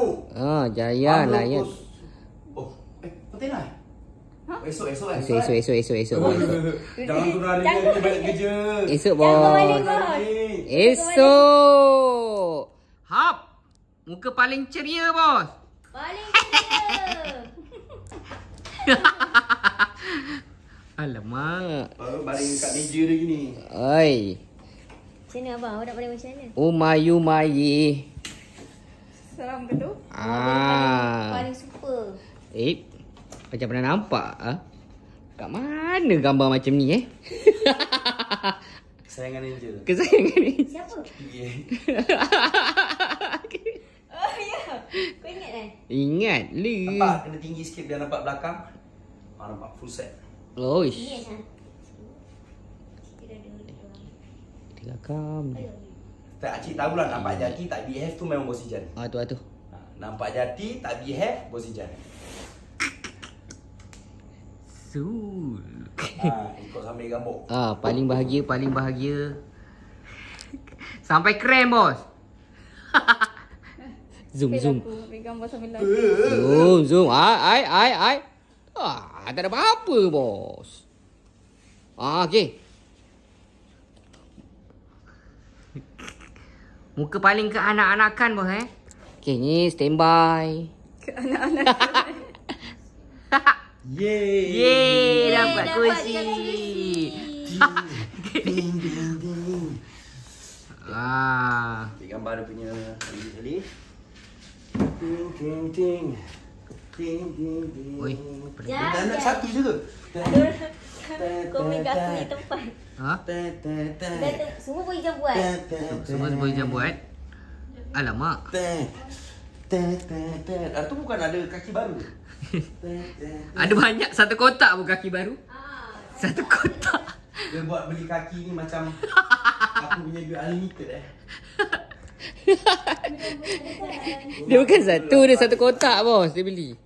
pokok. Jaya layan. Oh, kontena. Esok. Jangan turun hari ni balik kerja. Esok bos. Esok. Hap. Muka paling ceria bos. Paling ceria. Alamak. Baru baring kat meja dia gini. Oi. Macam mana abang? Awak nak baring macam mana? Umayu mayi. Seram ke tu? Paling super. Macam pernah nampak kat mana gambar macam ni Kesayangan Angel. Kesayangan ni. Siapa? Yeah. Oh ya. Kau ingat Ingat le. Nampak kena tinggi sikit biar nampak belakang. Nampak full set. Oish. Yes. Tiga kam. Tak, Acik tahulah nampak jati tak behave tu memang bos Ijan. Tu. Nampak jati tak behave bos Ijan. Sul. Ikut sambil gambok. Paling bahagia. Sampai krem bos. Zoom. Ambil gambar sambil live. Zoom. Ai. Tak ada apa-apa bos. Okey. Muka paling keanak-anakan bos Okey, ni standby. Anak-anak. Yeay. Dapat kursi. Ambil gambar dia punya kali. Ting. Oi, Dah nak satu je ke? Kau main aku ni tempat. Semua boleh jam buat. Semua boleh jam buat. Alamak. Tu bukan ada kaki baru. Ada banyak satu kotak pun kaki baru. Satu kotak. Dia buat beli kaki ni macam aku punya duit unlimited Dia bukan satu, dia satu kotak bos dia beli.